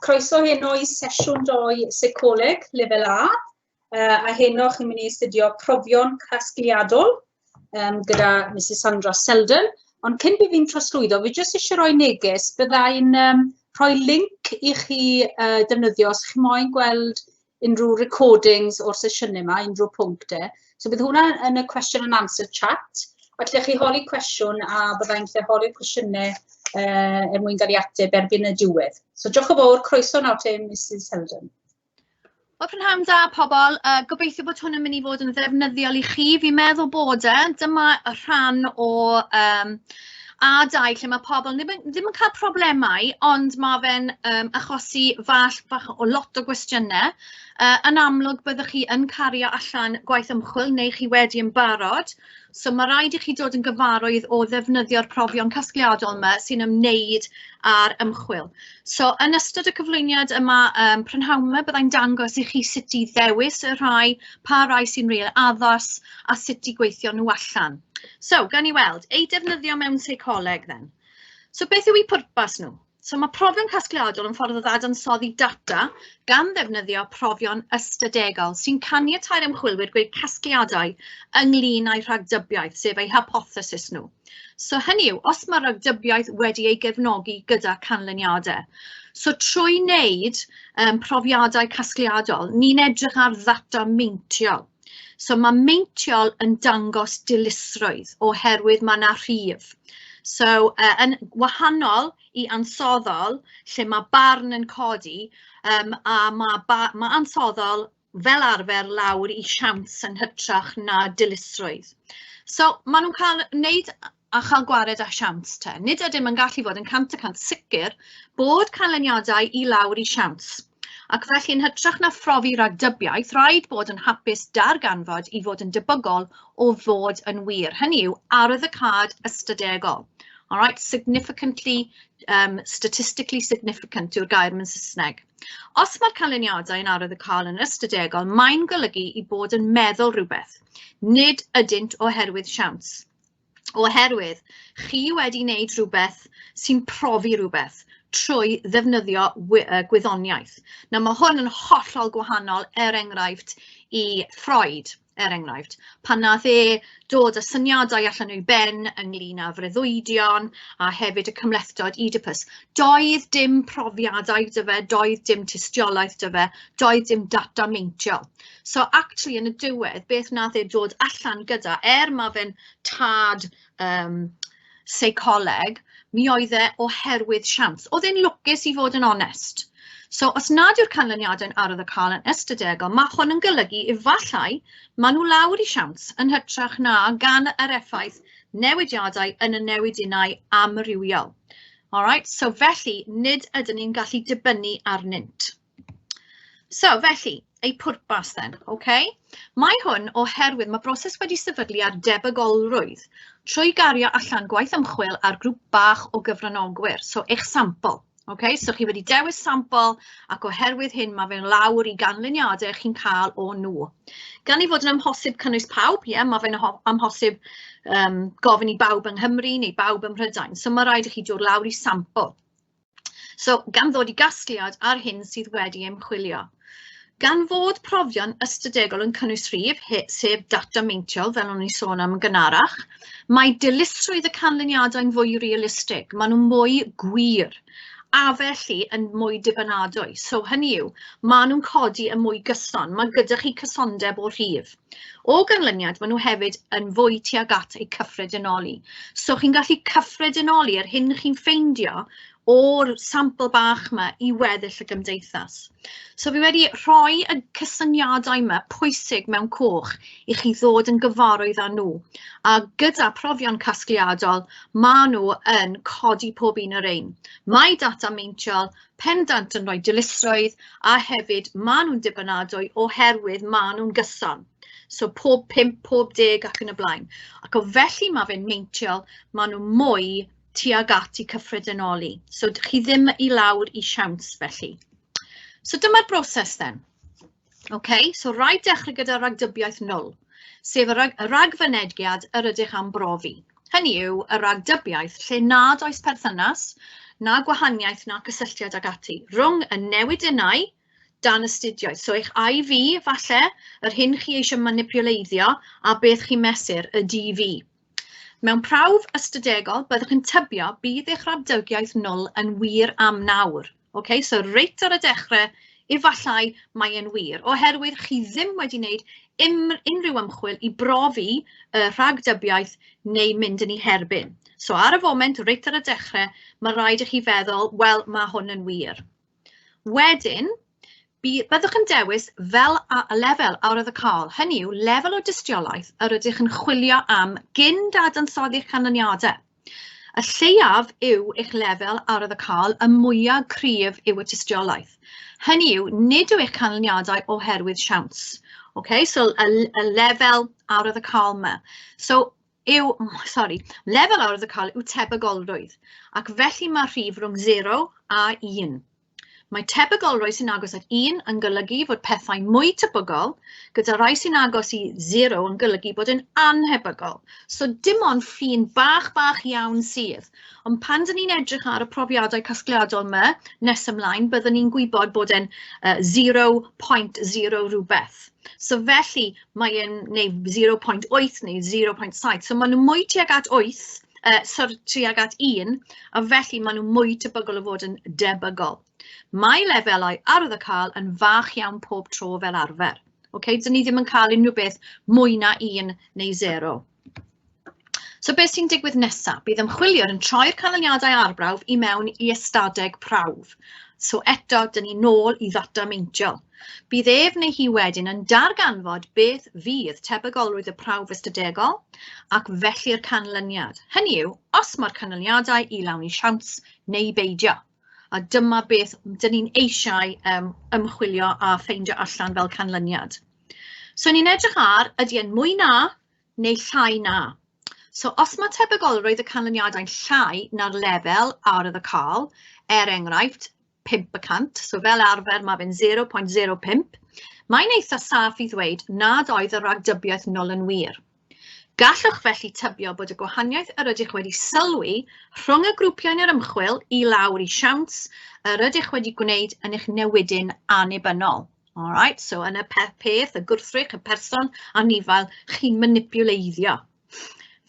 Croeso heno I sesiwn 2 Seicoleg, lefel A. A heno chi'n mynd I astudio profion casgliadol gyda Mrs Sandra Selden. Ond cyn bydd fi'n trosglwyddo, fi jyst eisiau rhoi neges, byddai'n rhoi link I chi defnyddio os chi moyn gweld unrhyw recordings o'r sesiynau yma, unrhyw pwyntau. So bydd hwnna yn y question and answer chat. A lle chi holi cwestiwn a byddai'n lle holi cwestiynau mwyn gael I ateb erbyn y diwedd. So diolch yn fawr, croeso nawr te Mrs Selden. Wel, prynhawn da, pobl. Gobeithio bod hwn yn mynd I fod yn ddefnyddiol I chi. Fi'n meddwl bod dyma y rhan o A2 lle mae pobl ddim yn cael problemau, ond mae fe'n achosi bach o lot o gwestiynau. Yn amlwg byddwch chi yn cario allan gwaith ymchwil neu chi wedi yn barod. So mae rhaid I chi dod yn gyfarwydd o ddefnyddio'r profion casgliadol yma sy'n ymwneud â'r ymchwil. So yn ystod y cyflwyniad yma prynhawn yma byddai'n dangos I chi sut I ddewis y rhai, pa rai sy'n rili addas a sut I gweithio nhw allan. So, gan I weld, ei defnyddio mewn Seicoleg then. So beth yw I pwrpas nhw? So mae profion casgliadol yn ffordd o ddadansoddi data gan ddefnyddio profion ystadegol sy'n caniatáu'r ymchwilwyr gweud casgliadau ynglyn â'i rhagdybiaeth, sef eu hypothesis nhw. So hynny yw, os mae rhagdybiaeth wedi ei gefnogi gyda canlyniadau. So trwy wneud profiadau casgliadol, ni'n edrych ar ddata meintiol. So mae meintiol yn dangos dilusrwydd oherwydd mae yna rhif. So, yn wahanol I ansoddol, lle mae barn yn codi, a mae ansoddol fel arfer lawr I siawns yn hytrach na dilusrwydd. So, maen nhw'n cael wneud a chael gwared a siawns te. Nid ydym yn gallu fod yn 100% sicr bod canlyniadau I lawr I siawns. Ac felly yn hytrach na phrofi rhagdybiaeth, rhaid bod yn hapus darganfod I fod yn debygol o fod yn wir. Hynny yw arwyddocâd ystadegol. Alright, significantly, statistically significant yw'r gair mewn Saesneg. Os mae'r canlyniadau yn arwyddocâd yn ystadegol, mae'n golygu I bod yn meddwl rhywbeth, nid ydynt oherwydd siawns. Oherwydd, chi wedi wneud rhywbeth sy'n profi rhywbeth trwy ddefnyddio gwyddoniaeth. Nawr mae hwn yn hollol gwahanol enghraifft I Freud, enghraifft, pan nath dod â syniadau allan o'i ben ynglyn â freuddwydion a hefyd y cymlethdod Oedipus. Doedd dim profiadau dy fe, doedd dim tystiolaeth dy fe, doedd dim data meintiol. So actually yn y diwedd, beth nath dod allan gyda, mae fe'n tad Seicoleg, mi oedd oherwydd siawns. Oedd e'n lwcus I fod yn onest. So, os nad yw'r canlyniadau yn arwyddocâd yn ystadegol, mae hwn yn golygu efallai maen nhw lawr I siawns yn hytrach na gan yr effaith newidiadau yn y newidinau amrywiol. Alright, so felly, nid ydyn ni'n gallu dibynnu arnynt. So, felly, ei pwrpas then, okay? Mae hwn oherwydd mae broses wedi sefydlu ar debygolrwydd trwy gario allan gwaith ymchwil ar grŵp bach o gyfranogwyr, so eich sampl. Okay, so chi wedi dewis sampl ac oherwydd hyn mae fe'n lawr I ganlyniadau chi'n cael o nhw. Gan I fod yn amhosib cynnwys pawb, mae fe'n amhosib gofyn I bawb yng Nghymru neu bawb ym Mhrydain, so mae rhaid I chi dod lawr I sampl. So gan ddod I gasgliad ar hyn sydd wedi ymchwilio. Gan fod profion ystadegol yn cynnwys rhif, sef data meintiol, fel o'n I sôn am yn gynharach, mae dilusrwydd y canlyniadau'n fwy realistig, maen nhw'n mwy gwir, a felly yn mwy dibynadwy. So hynny yw, maen nhw'n codi yn mwy gyson, mae gyda chi cysondeb o rhif. O ganlyniad, maen nhw hefyd yn fwy tuag at eu cyffredinoli. So chi'n gallu cyffredinoli ar hyn chi'n ffeindio o'r sampl bach yma I weddill y gymdeithas. So fi wedi rhoi y cysyniadau yma pwysig mewn coch I chi ddod yn gyfarwydd â nhw. A gyda profion casgliadol, maen nhw yn codi pob un yr un. Mae data meintiol pendant yn rhoi dilusrwydd a hefyd maen nhw'n dibynadwy oherwydd maen nhw'n gyson. So pob 5, pob 10 ac yn y blaen. Ac o felly mae fe'n meintiol, maen nhw mwy tuag at I cyffredinoli. So chi ddim I lawr I siawns felly. So dyma'r broses then. Okay, so rhaid dechrau gyda rhagdybiaeth 0, sef y ragfynediad yr ydych am brofi. Hynny yw y rhagdybiaeth lle nad oes perthynas na gwahaniaeth na cysylltiad ag ati. Rhwng y newidynau dan astudiaeth. So eich IV, falle, yr hyn chi eisiau manipuleiddio a beth chi mesur, y DV. Mewn prawf ystadegol, byddwch yn tybio bydd eich rhabdygiaeth nwl yn wir am nawr. Okay? So reit ar y dechrau, efallai mae e'n wir, oherwydd chi ddim wedi wneud unrhyw ymchwil i brofi y rhagdybiaeth neu mynd yn ei herbyn. So ar y foment, reit ar y dechrau, mae rhaid i chi feddwl, wel, mae hwn yn wir. Wedyn, byddwch yn dewis fel y lefel arwyddocaol. Hynny yw, lefel o dystiolaeth yr ydych yn chwilio am gyn dadansoddi'ch canlyniadau. Y lleiaf yw eich lefel arwyddocaol, y mwyaf cryf yw y dystiolaeth. Hynny yw, nid yw eich canlyniadau oherwydd siawns. Okay, so y lefel arwyddocaol yma. So, lefel arwyddocaol yw tebygolrwydd, ac felly mae rhif rhwng 0 a 1. Mae tebygolrwydd sy'n agos at 1 yn golygu fod pethau mwy tebygol, gyda rai sy'n agos i 0 yn golygu bod yn anhebygol. So dim ond ffin bach iawn sydd. Ond pan dyn ni'n edrych ar y profiadau casgliadol yma, nes ymlaen, byddwn ni'n gwybod bod yn 0.0 rhywbeth. So felly mae'n neu 0.8 neu 0.7. So maen nhw mwy tuag at 8, tuag at 1, a felly maen nhw mwy tebygol o fod yn debygol. Mae lefelau arwyddocaol yn fach iawn pob tro fel arfer. Okay? Dyn ni ddim yn cael unrhyw beth mwy na 1 neu 0. So beth sy'n digwydd nesaf? Bydd ymchwiliwr yn troi'r canlyniadau arbrawf i mewn i ystadeg prawf. So eto, dyn ni nôl i ddata meintiol. Bydd ef neu hi wedyn yn darganfod beth fydd tebygolrwydd y prawf ystadegol ac felly'r canlyniad. Hynny yw, os mae'r canlyniadau i lawn i siawns neu beidio. A dyma beth dyn ni'n eisiau ymchwilio a ffeindio allan fel canlyniad. So ni'n edrych ar, ydy e'n mwy na neu llai na. So os mae tebygolrwydd y canlyniadau'n llai na'r lefel arwyddocaol, enghraifft 5%, so fel arfer mae fe'n 0.05, mae'n eitha saff i ddweud nad oedd y rhagdybiaeth nôl yn wir. Gallwch felly tybio bod y gwahaniaeth yr ydych wedi sylwi rhwng y grwpiau yn yr ymchwil i lawr i siawns yr ydych wedi gwneud yn eich newidyn annibynnol. Alright, so yn y peth, y gwrthrych, y person anifail chi'n manipuleiddio.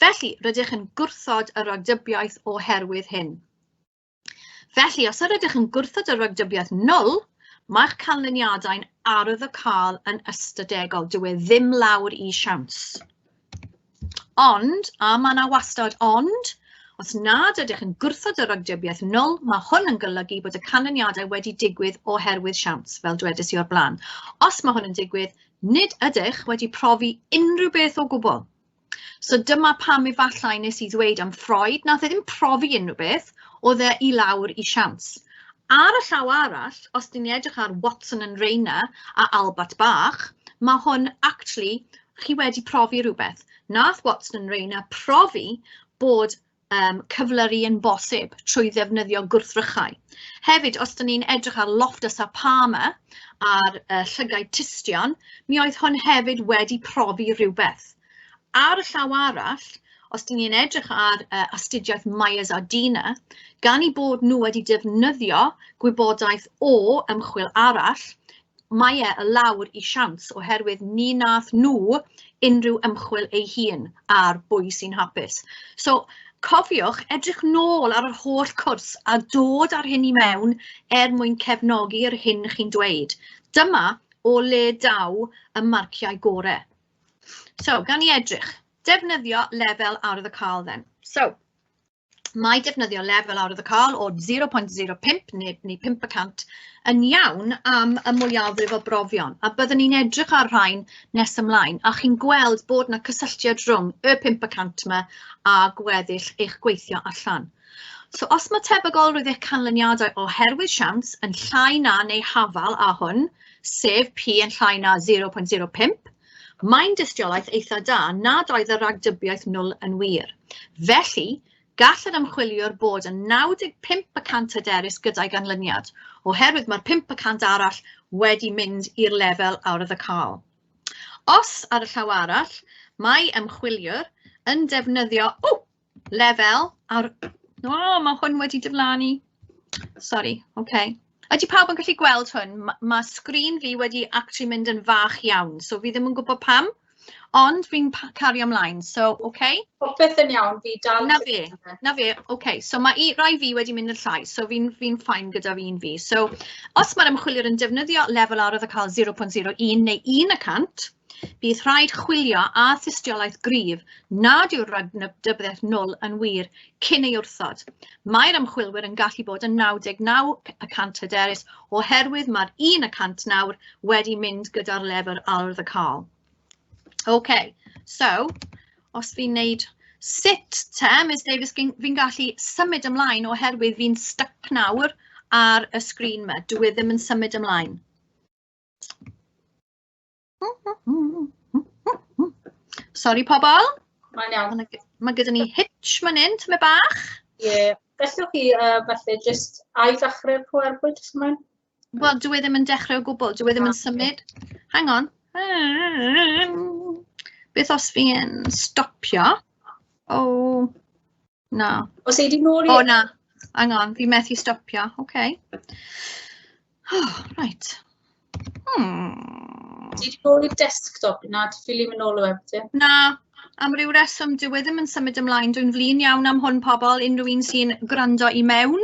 Felly, rydych yn gwrthod y rhagdybiaeth oherwydd hyn. Felly, os ydych yn gwrthod y rhagdybiaeth nwl, mae'ch canlyniadau'n arwyddocaol yn ystadegol, dyw e ddim lawr i siawns. Ond, a mae yna wastad ond, os nad ydych yn gwrthod y rhagdybiaeth nwl, mae hwn yn golygu bod y canlyniadau wedi digwydd oherwydd siawns, fel dwedais i o'r blaen. Os mae hwn yn digwydd, nid ydych wedi profi unrhyw beth o gwbl. So dyma pam efallai nes i ddweud am Freud, nath e ddim profi unrhyw beth, oedd e i lawr i siawns. Ar y llaw arall, os dyn ni edrych ar Watson and Rayner a Albert Bach, mae hwn actually chi wedi profi rhywbeth. Nath Watson and Rayner profi bod cyflyru yn bosib trwy ddefnyddio gwrthrychau. Hefyd, os dyn ni'n edrych ar Loftus a Palmer ar llygau tystion, mi oedd hwn hefyd wedi profi rhywbeth. Ar y llaw arall, os dyn ni'n edrych ar astudiaeth Myers a Dina, gan i bod nhw wedi defnyddio gwybodaeth o ymchwil arall, mae e lawr i siawns oherwydd ni nath nhw unrhyw ymchwil ei hun ar bwy sy'n hapus. So, cofiwch, edrych nôl ar yr holl cwrs a dod ar hyn i mewn mwyn cefnogi'r hyn chi'n dweud. Dyma o le daw y marciau gorau. So, gan i edrych, defnyddio lefel arwyddocaol then. So, mae defnyddio lefel arwyddocaol o 0.05 neu 5% yn iawn am y mwyafrif o brofion, a byddwn ni'n edrych ar rhain nes ymlaen, a chi'n gweld bod yna cysylltiad rhwng y 5% yma a gweddill eich gweithio allan. So os mae tebygolrwydd eich canlyniadau oherwydd siawns yn llai na neu hafal a hwn, sef P yn llai na 0.05, mae'n dystiolaeth eitha da nad oedd y rhagdybiaeth nwl yn wir. Felly, gall yr ymchwiliwr bod yn 95% hyderus gyda'i ganlyniad, oherwydd mae'r 5% arall wedi mynd i'r lefel arwyddocaol. Os ar y llaw arall, mae ymchwiliwr yn defnyddio lefel mae hwn wedi diflannu. Sorry, okay. Ydy pawb yn gallu gweld hwn? Mae sgrin fi wedi actually mynd yn fach iawn, so fi ddim yn gwybod pam, ond fi'n cario ymlaen, so, okay? Popeth yn iawn, fi dal... Na fe, okay. So mae rai fi wedi mynd yn llai, so fi'n ffain gyda fi'n fi. So, os mae'r ymchwiliwr yn defnyddio lefel arwydd cael 0.01 neu 1%, bydd rhaid chwilio a thystiolaeth gryf nad yw'r ragdybiaeth 0 yn wir cyn ei wrthod. Mae'r ymchwilwyr yn gallu bod yn 99% hyderus oherwydd mae'r 1% nawr wedi mynd gyda'r lefel arwydd cael. OK, so, os fi'n neud sut te, Ms Davies, fi'n gallu symud ymlaen oherwydd fi'n stuck nawr ar y sgrin yma. Dwi ddim yn symud ymlaen. Sorry, pobl. Mae'n iawn. Mae gyda ni hitch man hyn, tyma bach. Ie, gallwch chi falle just a'i ddechrau'r PowerPoint, os ymlaen? Wel, dwi ddim yn dechrau o gwbl, dwi ddim yn symud. Hang on. Beth os fi yn stopio? O, na. Os ei di nôl i... O, na. Hang on, fi methu stopio. OK. Oh, right. Ti di nôl i'r desktop na, ti ffili mynd nôl o web ti? Na, am ryw reswm dwi ddim yn symud ymlaen. Dwi'n flin iawn am hwn, pobl, unrhyw un sy'n gwrando i mewn.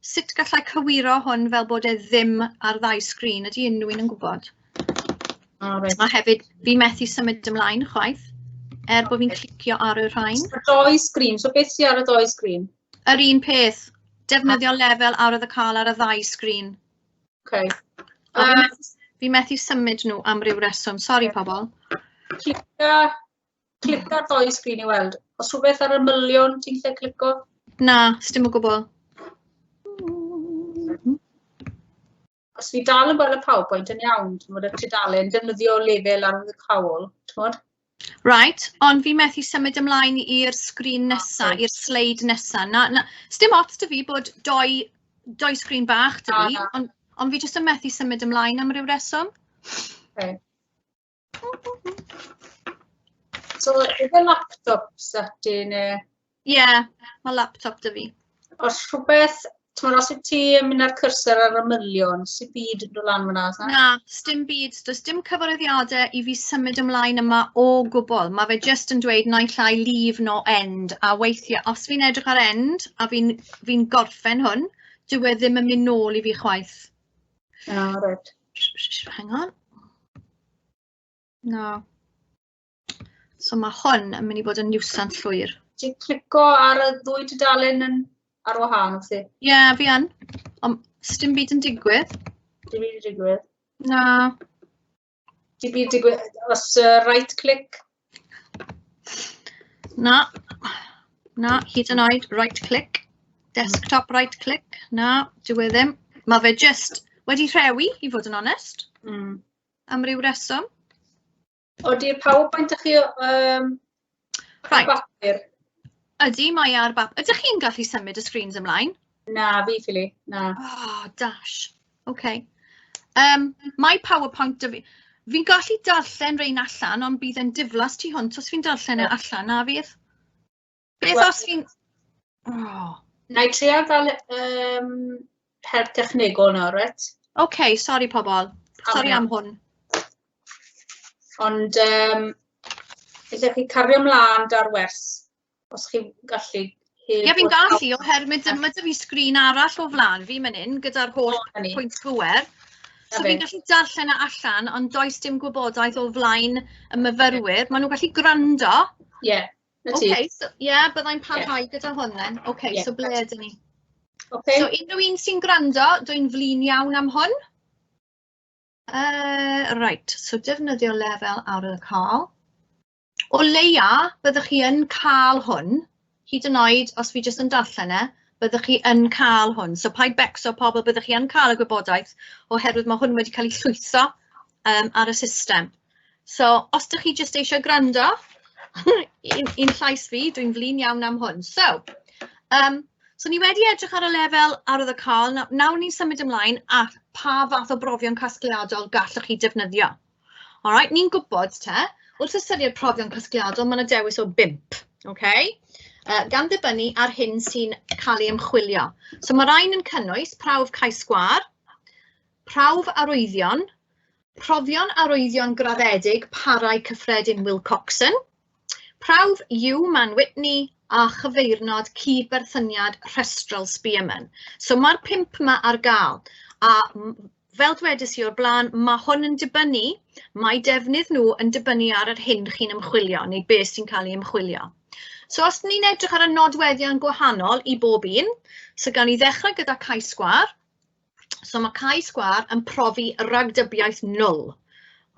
Sut gallai cywiro hwn fel bod e ddim ar ddau sgrin? Ydy unrhyw un yn gwybod? A hefyd, fi methu symud ymlaen, chwaith, bod fi'n clicio ar y rhain. Y doi sgrin, so beth sy'n ar y doi sgrin? Yr un peth, defnyddio lefel arwydd cael ar y ddau sgrin. OK. Fi methu symud nhw am ryw reswm. Sori, pobl. Clica'r doi sgrin i weld. Os rhywbeth ar y miliwn ti'n lle clico? Na, sdim o gwbl. Os fi dal yn gweld y PowerPoint yn iawn, ti'n y tudalen, defnyddio lefel ar y cawl, ti'n bod? Right, ond fi methu symud ymlaen i'r sgrin nesa, i'r sleid nesa. Sdim ots dy fi bod doi sgrin bach dy fi, ond fi jyst yn methu symud ymlaen am ryw reswm. Okay. So, ydy laptops ydyn... Ie, mae laptop dy fi. Os rhywbeth... Os wyt ti yn mynd ar cursor ar y miliwn, sy'n byd yn dod lan fyna? Na, sdim byd. Does dim cyfarwyddiadau i fi symud ymlaen yma o gwbl. Mae fe jyst yn dweud naill ai leave no end. A weithiau, os fi'n edrych ar end a fi'n gorffen hwn, dwi ddim yn mynd nôl i fi chwaith. Right. Hang on. No. So mae hwn yn mynd i bod yn niwsant llwyr. Ti'n clico ar y ddwy tudalen yn... ar wahân, o ti? Ie, fi yn. Ond sdim byd yn digwydd. Dim byd yn digwydd? Na. Dim byd yn digwydd? Os right click? Na. Na, hyd yn oed right click. Desktop right click. Na, dwi ddim. Mae fe just wedi rhewi, i fod yn onest. Am ryw reswm. Oedi'r PowerPoint ych chi bapur? Ydy, mae ar bap. Ydych chi'n gallu symud y screens ymlaen? Na, fi ffili, na. Oh, dash. OK. Mae PowerPoint fi. Fi'n gallu darllen rein allan, ond bydd yn diflas tu hwnt os fi'n darllen e allan, na fydd? Beth os fi'n... Na i trio gael help technegol nawr, right? OK, sori pobl. Sori am hwn. Ond, ydych chi cario ymlaen da'r wers? Os chi'n gallu... Ie, fi'n gallu, oherwydd mae dy fi sgrin arall o flaen fi man hyn, gyda'r holl pwynt pwer. So fi'n gallu darllen e allan, ond does dim gwybodaeth o flaen y myfyrwyr. Maen nhw'n gallu gwrando. Ie, na ti. Ie, byddai'n parhau gyda hwn then. OK, so ble ydyn ni? So unrhyw un sy'n gwrando, dwi'n flin iawn am hwn. Right, so defnyddio lefel ar y cael. O leia, byddwch chi yn cael hwn, hyd yn oed os fi jyst yn darllen e, byddwch chi yn cael hwn. So paid becso pobl, byddwch chi yn cael y gwybodaeth oherwydd mae hwn wedi cael ei llwytho ar y system. So os ydych chi jyst eisiau gwrando, un llais fi, dwi'n flin iawn am hwn. So ni wedi edrych ar y lefel arwydd cael, nawr ni'n symud ymlaen a pa fath o brofion casgliadol gallwch chi defnyddio. Alright, ni'n gwybod te, wrth ystyried profion casgliadol, mae yna dewis o 5, okay? gan ddibynnu ar hyn sy'n cael ei ymchwilio. So mae rhain yn cynnwys prawf cais gwar, prawf arwyddion, profion arwyddion graddedig parau cyffredin Wilcoxon, prawf Man Whitney a chyfeirnod cyd-berthyniad rhestral Spearman. So mae'r 5 yma ar gael. A fel dwedais i o'r blaen, mae hwn yn dibynnu, mae defnydd nhw yn dibynnu ar yr hyn chi'n ymchwilio, neu beth sy'n cael ei ymchwilio. So os ni'n edrych ar y nodweddion gwahanol i bob un, so gan i ddechrau gyda cais gwar, so mae cais gwar yn profi ragdybiaeth nwl.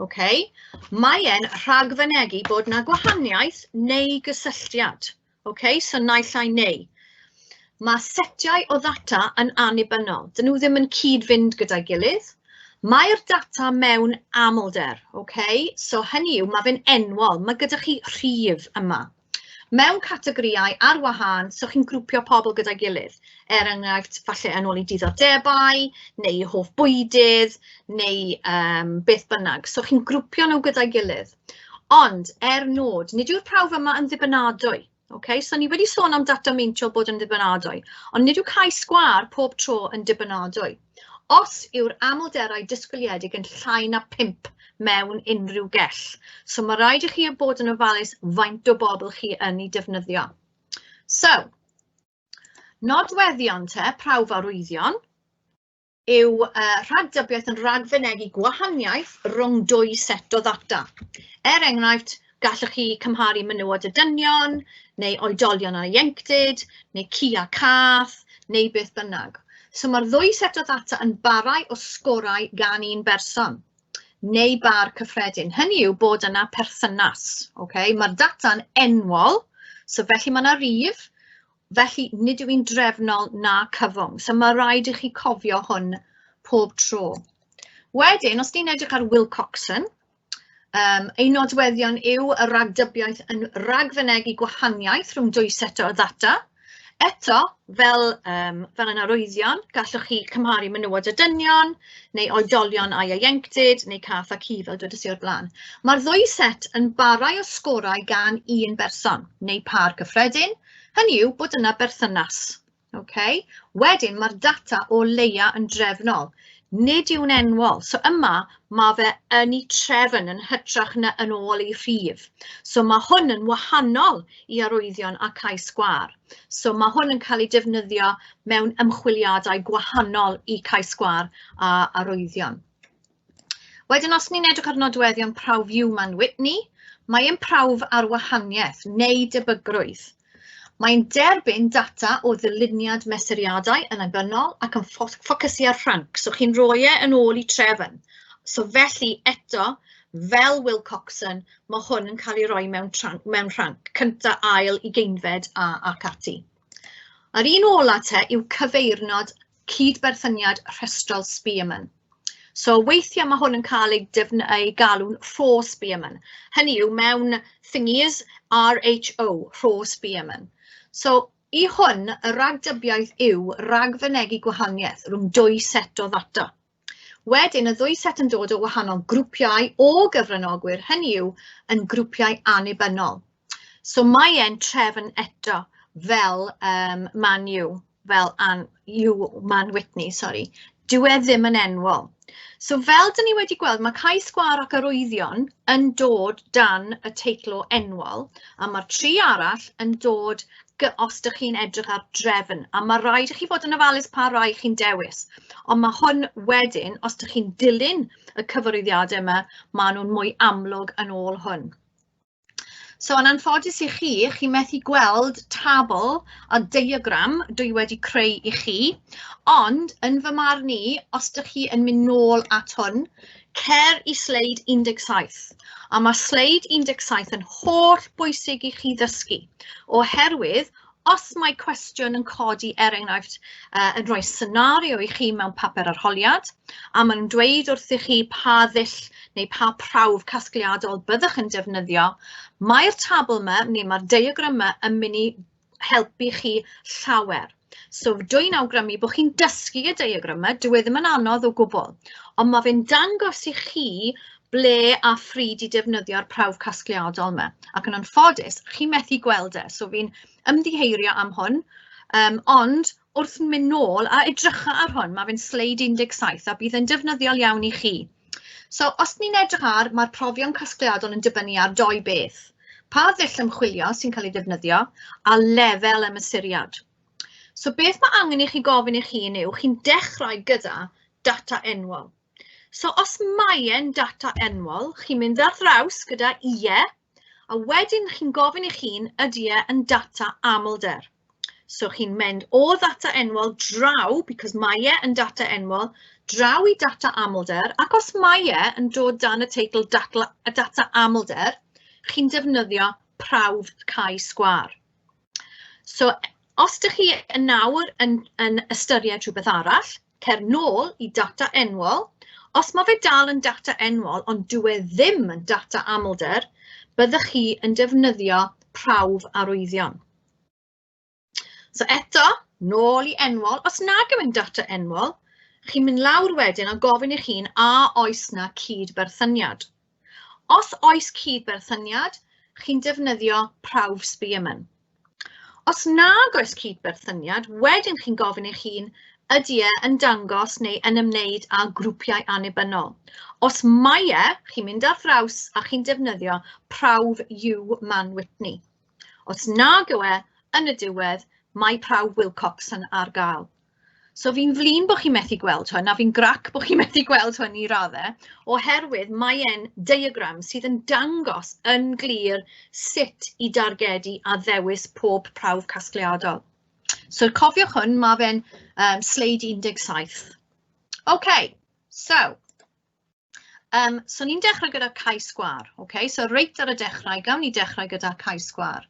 Okay. Mae e'n rhagfynegu bod na gwahaniaeth neu gysylltiad. Okay. So naill ai neu. Mae setiau o ddata yn annibynnol. Dyn nhw ddim yn cyd-fynd gyda'i gilydd. Mae'r data mewn amlder. Okay. So hynny yw, mae fe'n enwol. Mae gyda chi rhif yma. Mewn categoriau ar wahân, so chi'n grwpio pobl gyda'i gilydd. Enghraifft, falle yn ôl i diddordebau, neu hoff bwydydd, neu beth bynnag. So chi'n grwpio nhw gyda'i gilydd. Ond, nod, nid yw'r prawf yma yn ddibynadwy. Okay? So ni wedi sôn am data meintiol bod yn ddibynadwy, ond nid yw cais gwar pob tro yn ddibynadwy. Os yw'r amlderau disgwyliedig yn llai na 5 mewn unrhyw gell. So mae rhaid i chi bod yn ofalus faint o bobl chi yn ei defnyddio. So, nodweddion prawf arwyddion yw rhagdybiaeth yn rhagfynegu gwahaniaeth rhwng 2 set o ddata. Enghraifft, gallwch chi cymharu menywod y dynion, neu oedolion a ieuenctid, neu ci a cath, neu beth bynnag. So mae'r 2 set o ddata yn barau o sgorau gan un berson, neu bar cyffredin. Hynny yw bod yna perthynas. Okay? Mae'r data'n enwol, so felly mae yna rif, felly nid yw un drefnol na cyfwng. So mae rhaid i chi cofio hwn pob tro. Wedyn, os ni'n edrych ar Wilcoxon, ei nodweddion yw y ragdybiaeth yn ragfynegu gwahaniaeth rhwng 2 set o ddata. Eto, fel yn arwyddion, gallwch chi cymharu menywod y dynion, neu oedolion a ieuenctid, neu cath a ci fel dwedais i o'r blaen. Mae'r 2 set yn barau o sgorau gan un berson, neu par cyffredin. Hynny yw bod yna berthynas. Okay? Wedyn mae'r data o leia yn drefnol. Nid yw'n enwol, so yma mae fe yn ei trefn yn hytrach na yn ôl ei rhif. So mae hwn yn wahanol i arwyddion a cais gwar. So mae hwn yn cael ei defnyddio mewn ymchwiliadau gwahanol i cais gwar a arwyddion. Wedyn os ni'n edrych ar nodweddion prawf Man Whitney, mae'n prawf ar wahaniaeth neu debygrwydd. Mae'n derbyn data o ddyluniad mesuriadau yn annibynnol ac yn ffocysu ar rhanc. So chi'n rhoi yn ôl i trefn. So felly eto, fel Wilcoxon, mae hwn yn cael ei roi mewn rhanc, cynta, ail, ugeinfed ac ati. Yr un ola yw cyfeirnod cyd-berthyniad rhestral Spearman. So weithiau mae hwn yn cael ei galw'n rho Spearman. Hynny yw mewn thingies RHO, rho Spearman. So i hwn, y ragdybiaeth yw ragfynegu gwahaniaeth rhwng 2 set o ddata. Wedyn, y 2 set yn dod o wahanol grwpiau o gyfranogwyr, hynny yw yn grwpiau annibynnol. So mae e'n trefn eto fel Man Whitney, sorry. Dyw e ddim yn enwol. So fel dyn ni wedi gweld, mae cais gwar ac arwyddion yn dod dan y teitl o enwol, a mae'r 3 arall yn dod os ydych chi'n edrych ar drefn, a mae rhaid i chi fod yn ofalus pa rai chi'n dewis. Ond mae hwn wedyn, os ydych chi'n dilyn y cyfarwyddiadau yma, maen nhw'n mwy amlwg yn ôl hwn. So yn anffodus i chi methu gweld tabl a diagram dwi wedi creu i chi, ond yn fy marn i, os ydych chi yn mynd nôl at hwn, cer i sleid 17. A mae sleid 17 yn holl bwysig i chi ddysgu, oherwydd os mae cwestiwn yn codi enghraifft yn rhoi senario i chi mewn papur arholiad, a maen nhw'n dweud wrthych chi pa ddull neu pa prawf casgliadol byddwch yn defnyddio, mae'r tabl yma, neu mae'r diagram yma yn mynd i helpu chi llawer. So dwi'n awgrymu bod chi'n dysgu y diagram yma, dyw e ddim yn anodd o gwbl, ond mae fe'n dangos i chi ble a phryd i defnyddio'r prawf casgliadol yma. Ac yn anffodus, chi methu gweld e, so fi'n ymddiheirio am hwn, ond wrth mynd nôl a edrycha ar hwn, mae fe'n sleid 17 a bydd yn defnyddiol iawn i chi. So, os ni'n edrych ar, mae'r profion casgliadol yn dibynnu ar 2 beth. Pa ddull ymchwilio sy'n cael ei defnyddio a lefel ymysuriad. So, beth mae angen i chi gofyn i chi yw, chi'n dechrau gyda data enwol. So, os mae e'n data enwol, chi'n mynd ar draws gyda ie, a wedyn chi'n gofyn i chi'n ydy e yn data amlder. So, chi'n mynd o data enwol draw, because mae e yn data enwol, draw i data amlder, ac os mae e yn dod dan y teitl data amlder, chi'n defnyddio prawf cae sgwar. So, os ydych chi yn nawr yn ystyried rhywbeth arall, cer nôl i data enwol. Os mae fe dal yn data enwol, ond dyw e ddim yn data amlder, byddwch chi yn defnyddio prawf arwyddion. So eto, nôl i enwol. Os nag yw'n data enwol, chi'n mynd lawr wedyn a gofyn i chi'n a oes na cydberthyniad. Os oes cydberthyniad, chi'n defnyddio prawf Spearman. Os nag oes cydberthyniad, wedyn chi'n gofyn i chi'n ydy e yn dangos neu yn ymwneud â grwpiau annibynnol. Os mae e, chi'n mynd ar draws a chi'n defnyddio prawf Uwch Man Whitney. Os nag yw e, yn y diwedd, mae prawf Wilcoxon ar gael. So fi'n flin bod chi'n methu gweld hwn, a fi'n grac bod chi'n methu gweld hwn i raddau, oherwydd mae e'n diagram sydd yn dangos yn glir sut i dargedu a ddewis pob prawf casgliadol. So cofiwch hwn, mae fe'n sleid 17. OK, so ni'n dechrau gyda cae sgwar. OK, so reit ar y dechrau, gawn ni dechrau gyda cae sgwar.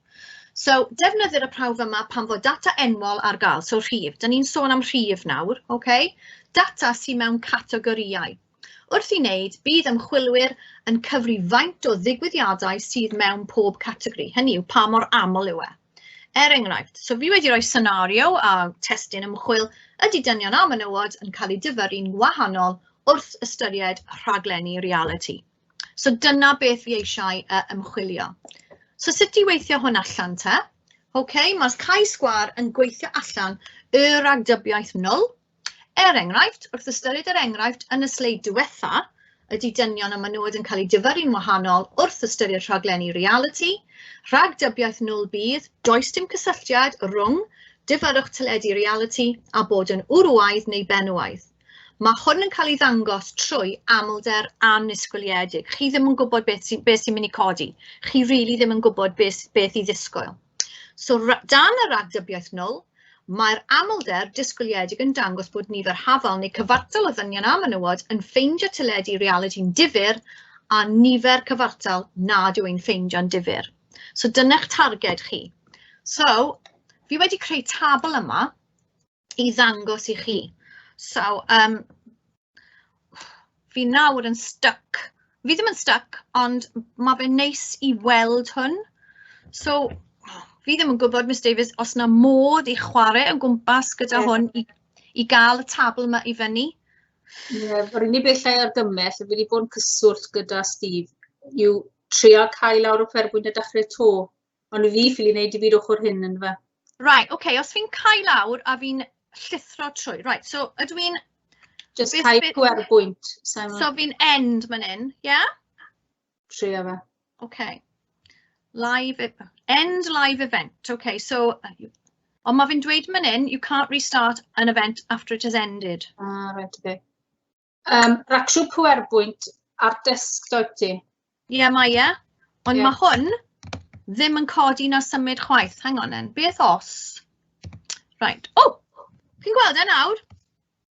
So, defnyddir y prawf yma pan fod data enwol ar gael, so rhif. Da ni'n sôn am rhif nawr, OK? Data sy'n mewn categorïau. Wrth i wneud, bydd ymchwilwyr yn cyfri faint o ddigwyddiadau sydd mewn pob categori. Hynny yw, pa mor aml yw e. Enghraifft, so fi wedi rhoi senario a testyn ymchwil ydy dynion a menywod yn cael ei dyfyru'n wahanol wrth ystyried rhaglenni reality. So dyna beth fi eisiau ymchwilio. So sut i weithio hwn allan te? OK, mae'r cae sgwar yn gweithio allan y ragdybiaeth 0. Enghraifft, wrth ystyried yr enghraifft yn y sleid diwetha, ydy dynion a menywod yn cael ei dyfyru'n wahanol wrth ystyried rhaglenni reality. Rhagdybiaeth 0 bydd, does dim cysylltiad rhwng dyfyrwch teledu reality a bod yn wrwaidd neu benywaidd. Mae hwn yn cael ei ddangos trwy amlder annisgwyliedig. Chi ddim yn gwybod beth sy'n mynd i codi. Chi rili ddim yn gwybod beth i ddisgwyl. So, dan y ragdybiaeth 0, mae'r amlder disgwyliedig yn dangos bod nifer hafal neu cyfartal o ddynion a menywod yn ffeindio teledu reality'n difyr a nifer cyfartal nad yw'n ffeindio'n difyr. So, dyna'ch targed chi. So, fi wedi creu tabl yma i ddangos i chi. So, fi nawr yn stuck. Fi ddim yn stuck, ond mae fe'n neis i weld hwn. So, fi ddim yn gwybod, Miss Davies, os na modd i chwarae o gwmpas gyda hwn i gael y tabl yma i fyny. Ie, yr unig beth lle argymell, fi wedi bod yn cyswllt gyda Steve, yw trio cael lawr o fferbwynt y dechrau to, ond fi ffili wneud i fi ochr hyn yn fe. Right, OK, os fi'n cael lawr a fi'n llithro trwy. Right, so ydw i'n... Just cael gwerbwynt. So fi'n end man in, yeah? Trio fe. OK. End live event. OK, so... Ond mae fi'n dweud man in, you can't restart an event after it has ended. Right, OK. Racsiw pwerbwynt ar desktop ti? Ie, mae e. Ond mae hwn ddim yn codi na symud chwaith. Hang on then. Beth os? Right. Oh! Chi'n gweld e nawr?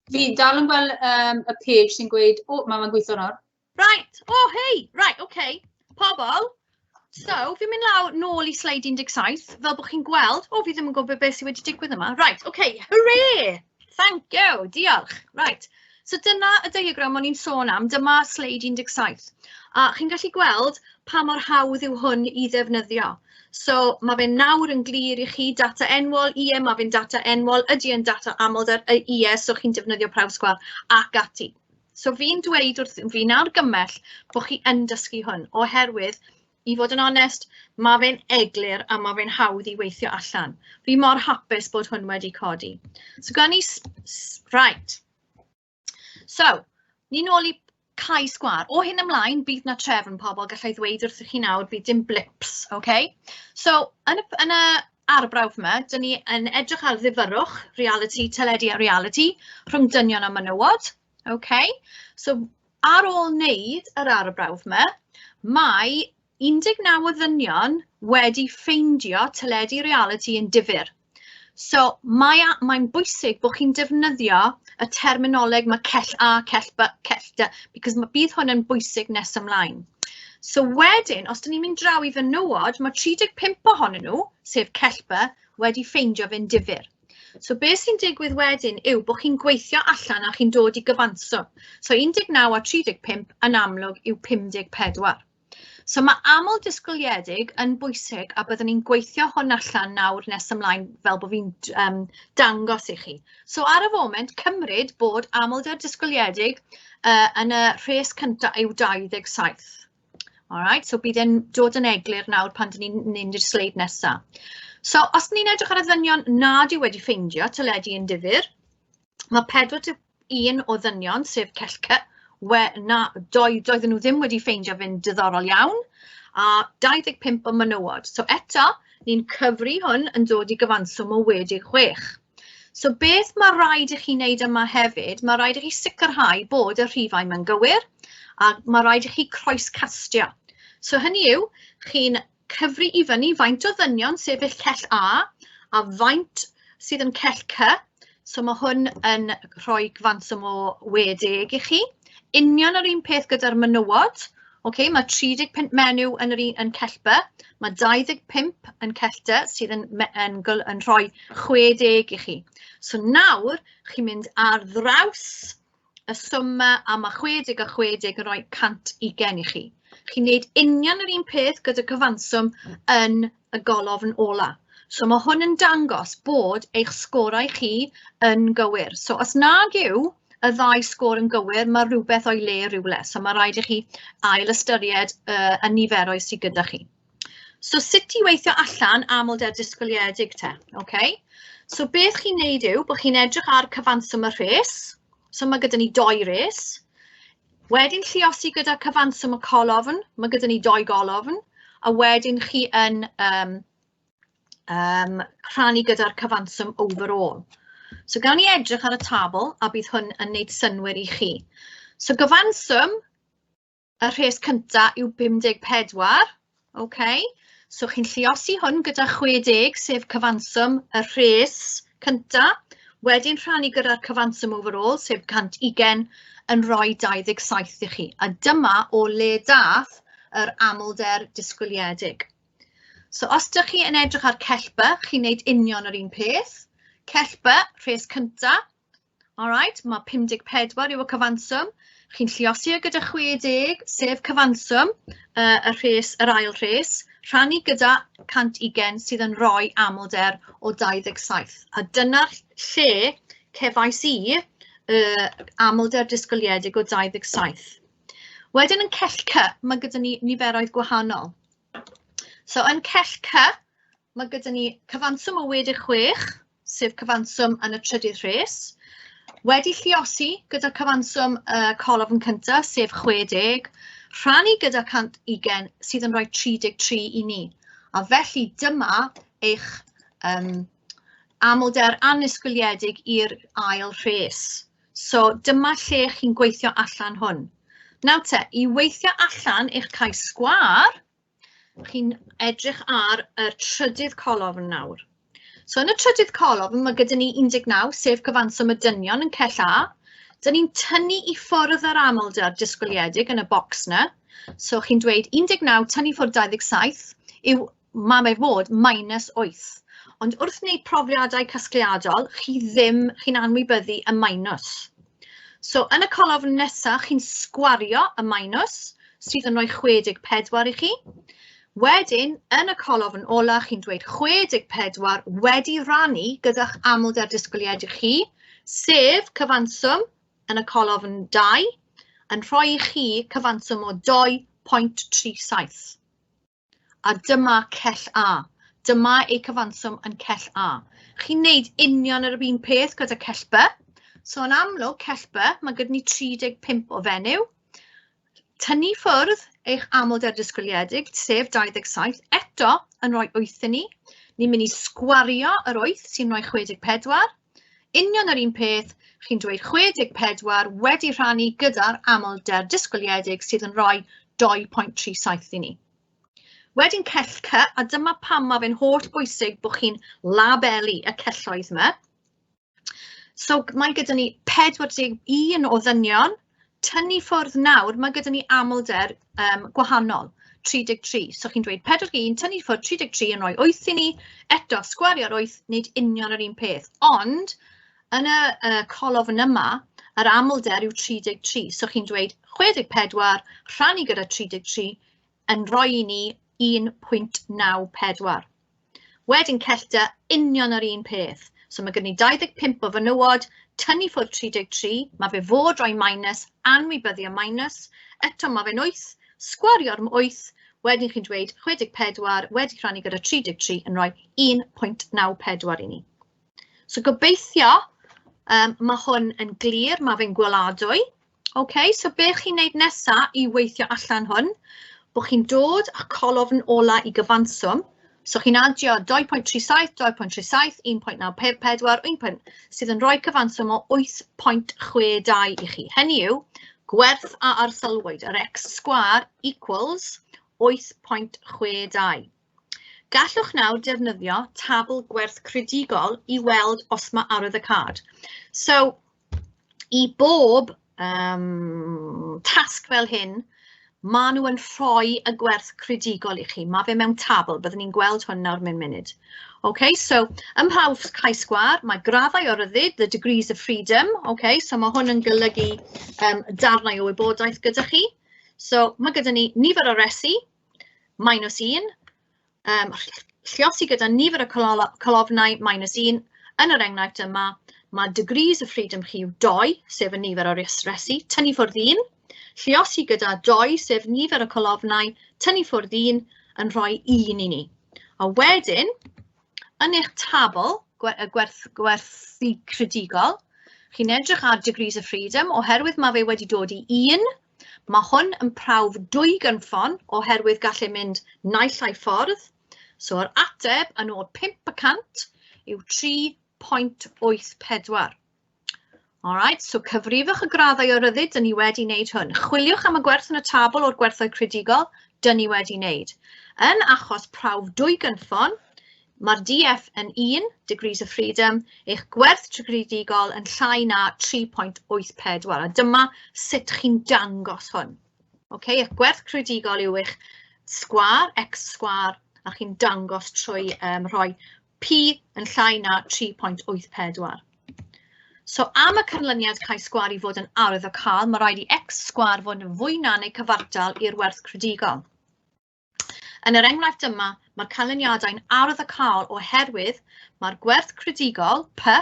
Fi dal yn gweld y page sy'n gweud, mae'n gweithio nawr. Right. Oh, hey. Right, OK. Pobl. So, fi'n mynd lawr nôl i sleid 17, fel bod chi'n gweld. Fi ddim yn gwybod beth sydd wedi digwydd yma. Right, OK. Hooray! Thank you. Diolch. Right. So, dyna y diagram o'n i'n sôn am. Dyma sleid 17. A chi'n gallu gweld pa mor hawdd yw hwn i ddefnyddio. So, mae fe'n nawr yn glir i chi data enwol, mae fe'n data enwol, ydy yn data amlder, so chi'n defnyddio prawf sgwar ac ati. So fi'n dweud wrth fi'n argymell bod chi yn dysgu hwn, oherwydd, i fod yn onest, mae fe'n eglur a mae fe'n hawdd i weithio allan. Fi mor hapus bod hwn wedi codi. So gan ni, right. So, ni nôl i cau sgwar. O hyn ymlaen, bydd na trefn pobl gallai ddweud wrth chi nawr, bydd dim blips, okay? So, yn y arbrawf yma, dyn ni yn edrych ar ddifyrwch, reality, teledu a reality, rhwng dynion a menywod. Okay, so ar ôl wneud yr arbrawf yma, mae 19 o ddynion wedi ffeindio teledu reality yn difyr. So mae'n bwysig bod chi'n defnyddio y terminoleg mae cell A, cell B, cell D, because bydd hwn yn bwysig nes ymlaen. So wedyn, os dyn ni'n mynd draw i fenywod, mae 35 ohonyn nhw, sef cell B, wedi ffeindio fe'n difyr. So beth sy'n digwydd wedyn yw bod chi'n gweithio allan a chi'n dod i gyfanswm. So 19 a 35 yn amlwg yw 54. So mae aml disgwyliedig yn bwysig a byddwn ni'n gweithio hwn allan nawr nes ymlaen fel bod fi'n dangos i chi. So ar y foment, cymryd bod aml disgwyliedig yn y rhes cyntaf yw 27. Alright, so bydd e'n dod yn eglur nawr pan dyn ni'n mynd i'r sleid nesaf. So, os ni'n edrych ar y ddynion nad yw wedi ffeindio teledu yn difyr, mae 41 o ddynion, sef cell C, doedden nhw ddim wedi ffeindio fe'n diddorol iawn, a 25 o menywod. So eto, ni'n cyfri hwn yn dod i gyfanswm o 16. So beth mae rhaid i chi wneud yma hefyd, mae rhaid i chi sicrhau bod y rhifau mewn gywir, a mae rhaid i chi croescastio. So hynny yw, chi'n cyfri i fyny faint o ddynion sef eich cell a faint sydd yn cell C, so mae hwn yn rhoi gyfanswm o 60 i chi. Union yr un peth gyda'r menywod, okay, mae 35 menyw yn cell B, mae 25 yn cell D sydd yn rhoi 60 i chi. So nawr, chi'n mynd ar draws y swma a mae 60 a 60 yn rhoi 120 i chi. Chi'n neud union yr un peth gyda cyfanswm yn y golofn ola. So mae hwn yn dangos bod eich sgorau chi yn gywir. So os nag yw y ddau sgôr yn gywir, mae rhywbeth o'i le rhywle. So mae rhaid i chi ail ystyried y niferoedd sydd gyda chi. So sut i weithio allan amlder disgwyliedig te? Okay? So beth chi'n neud yw bod chi'n edrych ar cyfanswm y rhes. So mae gyda ni 2 rhes. Wedyn lluosi gyda cyfanswm y colofn, mae gyda ni 2 golofn, a wedyn chi yn rhannu gyda'r cyfanswm overall. So gawn ni edrych ar y tabl a bydd hwn yn gwneud synwyr i chi. So gyfanswm y rhes cyntaf yw 54, okay? So chi'n lluosi hwn gyda 60, sef cyfanswm y rhes cyntaf, wedyn rhannu gyda'r cyfanswm overall, sef 120, yn rhoi 27 i chi. A dyma o le dath yr amlder disgwyliedig. So os ydych chi yn edrych ar cell B, chi'n neud union yr un peth. Cell B, rhes cyntaf. Alright, mae 54 yw y cyfanswm. Chi'n lluosi gyda 60, sef cyfanswm yr ail rhes, rhannu gyda 120 sydd yn rhoi amlder o 27. A dyna'r lle cefais i amlder disgwyliedig o 27. Wedyn yn cell C, mae gyda ni niferoedd gwahanol. So yn cell C, mae gyda ni cyfanswm o 16, sef cyfanswm yn y trydydd rhes. Wedi lluosi gyda cyfanswm colofn cyntaf, sef 60, rhannu gyda 120 sydd yn rhoi 33 i ni. A felly dyma eich amlder annisgwyliedig i'r ail rhes. So dyma lle chi'n gweithio allan hwn. Nawr te, i weithio allan eich cais sgwar, chi'n edrych ar y trydydd colofn nawr. So yn y trydydd colofn, mae gyda ni 19, sef cyfanswm y dynion yn cell A. Dyn ni'n tynnu i ffwrdd yr amlder disgwyliedig yn y bocs na. So chi'n dweud 19 tynnu ffwrdd 27 mae fe fod -8. Ond wrth wneud profiadau casgliadol, chi'n anwybyddu y minus. So yn y colofn nesaf, chi'n sgwario y minus sydd yn rhoi 64 i chi. Wedyn, yn y colofn ola, chi'n dweud 64 wedi rannu gyda'ch amlder disgwyliedig chi, sef cyfanswm yn y colofn 2, yn rhoi i chi cyfanswm o 2.37. A dyma cell A. Dyma ei cyfanswm yn cell A. Chi'n neud union yr un peth gyda cell B. So yn amlwg, cell B, mae gyda ni 35 o fenyw. Tynnu ffwrdd eich amlder disgwyliedig, sef 27, eto yn rhoi 8 i ni. Ni'n mynd i sgwario yr 8 sy'n rhoi 64. Union yr un peth, chi'n dweud 64 wedi rhannu gyda'r amlder disgwyliedig sydd yn rhoi 2.37 i ni. Wedyn cell C, a dyma pam mae fe'n holl bwysig bod chi'n labelu y celloedd yma. So mae gyda ni 41 o ddynion, tynnu ffwrdd nawr, mae gyda ni amlder gwahanol, 33. So chi'n dweud 41, tynnu ffwrdd 33 yn rhoi 8 i ni, eto sgwario'r 8, nid union yr un peth. Ond, yn y colofn yma, yr amlder yw 33. So chi'n dweud 64 rhannu gyda 33 yn rhoi i ni 1.94. Wedyn cellta union yr un peth. So mae gen i 25 o fenywod, tynnu ffwrdd 33, mae fe fod rhoi minus, anwybyddu y minus, eto mae fe'n 8, sgwario'r 8, wedyn chi'n dweud 64 wedi rhannu gyda 33 yn rhoi 1.94 i ni. So gobeithio mae hwn yn glir, mae fe'n gweladwy. Okay, so beth chi'n neud nesaf i weithio allan hwn? Bod chi'n dod â colofn ola i gyfanswm. So chi'n adio 2.37, 2.37, 1.94, sydd yn rhoi cyfanswm o 8.62 i chi. Hynny yw, gwerth a arsylwyd, yr x sgwar equals 8.62. Gallwch nawr defnyddio tabl gwerth credigol i weld os mae arwyddocâd. So, i bob tasg fel hyn, maen nhw yn rhoi y gwerth credigol i chi. Mae fe mewn tabl, byddwn ni'n gweld hwn nawr mewn munud. Okay, so, ym mhrawf chi-sgwar, mae graddau o ryddid, the degrees of freedom. Okay, so mae hwn yn golygu darnau o wybodaeth gyda chi. So, mae gyda ni nifer o resi, minus 1, lluosi gyda nifer o colofnau, minus 1. Yn yr enghraifft yma, mae degrees of freedom chi yw 2, sef y nifer o resi, tynnu ffwrdd 1. Lluosi gyda 2, sef nifer o colofnau, tynnu ffwrdd 1 yn rhoi 1 i ni. A wedyn, yn eich tabl, y gwerthu credigol, chi'n edrych ar degrees of freedom, oherwydd mae fe wedi dod i 1, mae hwn yn prawf 2 gynffon, oherwydd gallai mynd naill ai ffordd. So, yr ateb yn ôl 5% yw 3.84. Alright, so cyfrifwch y graddau o ryddid, dyn ni wedi wneud hwn. Chwiliwch am y gwerth yn y tabl o'r gwerthau credigol, dyn ni wedi wneud. Yn achos prawf 2 gynffon, mae'r DF yn 1, degrees of freedom, eich gwerth credigol yn llai na 3.84. A dyma sut chi'n dangos hwn. Okay, eich gwerth credigol yw eich sgwar, x sgwar, a chi'n dangos trwy rhoi P yn llai na 3.84. So, am y canlyniad chi-sgwar i fod yn arwyddocâd, mae rhaid i x sgwar fod yn fwy na neu cyfartal i'r werth credigol. Yn yr enghraifft yma, mae'r canlyniadau'n arwyddocâd oherwydd mae'r gwerth credigol, P,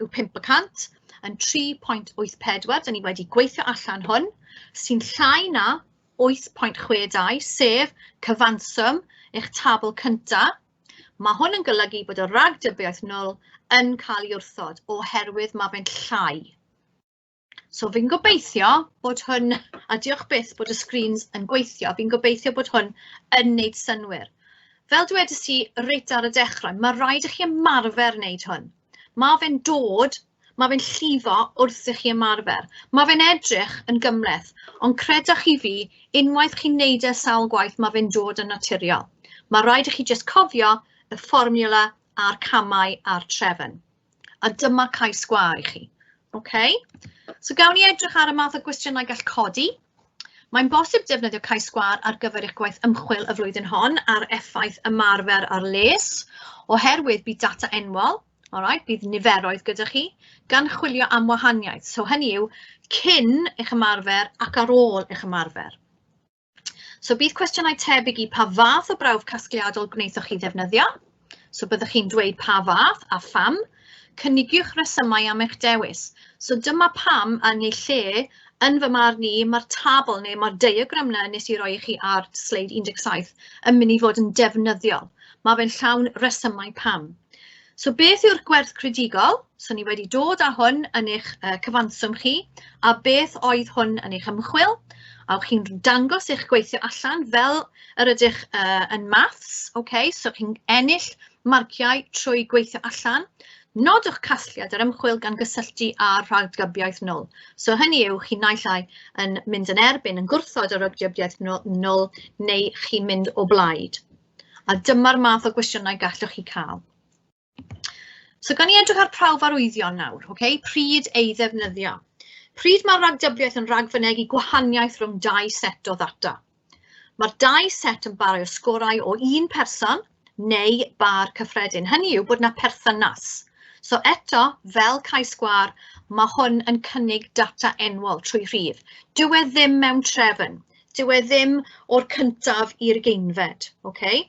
yw 5%, yn 3.84, dyn ni wedi gweithio allan hwn, sy'n llai na 8.62, sef cyfanswm eich tabl cyntaf. Mae hwn yn golygu bod y ragdybiaeth 0 yn cael ei wrthod oherwydd mae fe'n llai. So fi'n gobeithio bod hwn, a diolch byth bod y screens yn gweithio, fi'n gobeithio bod hwn yn wneud synwyr. Fel dwedais i reit ar y dechrau, mae rhaid i chi ymarfer wneud hwn. Mae fe'n dod, mae fe'n llifo wrth i chi ymarfer. Mae fe'n edrych yn gymleth, ond credwch i fi, unwaith chi'n neud e sawl gwaith, mae fe'n dod yn naturiol. Mae rhaid i chi jyst cofio y fformula a'r camau a'r trefn. A dyma chi-sgwar i chi. Okay? So gawn ni edrych ar y math o gwestiynau gall codi. Mae'n bosib defnyddio chi-sgwar ar gyfer eich gwaith ymchwil y flwyddyn hon ar effaith ymarfer ar les, oherwydd bydd data enwol, bydd niferoedd gyda chi, gan chwilio am wahaniaeth. So hynny yw, cyn eich ymarfer ac ar ôl eich ymarfer. So bydd cwestiynau tebyg i pa fath o brawf casgliadol gwneithoch chi ddefnyddio. So byddwch chi'n dweud pa fath a pham. Cynigiwch resymau am eich dewis. So dyma pam yn ei lle Yn fy marn ni, mae'r tabl neu mae'r diagram na nes I roi I chi ar sleid 17 yn mynd I fod yn defnyddiol. Mae fe'n llawn resymau pam. So beth yw'r gwerth credigol? So ni wedi dod â hwn yn eich cyfanswm chi, a beth oedd hwn yn eich ymchwil? A chi'n dangos eich gweithio allan fel yr ydych yn maths, okay? So chi'n ennill marciau trwy gweithio allan. Nodwch casgliad yr ymchwil gan gysylltu â'r rhagdybiaeth nwl. So hynny yw chi naill ai yn mynd yn erbyn yn gwrthod y rhagdybiaeth nwl neu chi'n mynd o blaid. A dyma'r math o gwestiynau gallwch chi cael. So gan I edrych ar prawf arwyddion nawr, okay? Pryd ei ddefnyddio. Pryd mae'r rhagdybiaeth yn rhagfynegu gwahaniaeth rhwng dau set o ddata. Mae'r dau set yn barau o sgorau o un person neu bar cyffredin. Hynny yw bod yna perthynas. So eto, fel cais gwar, mae hwn yn cynnig data enwol trwy rhif. Dyw e ddim mewn trefn. Dyw e ddim o'r cyntaf i'r geinfed. Okay?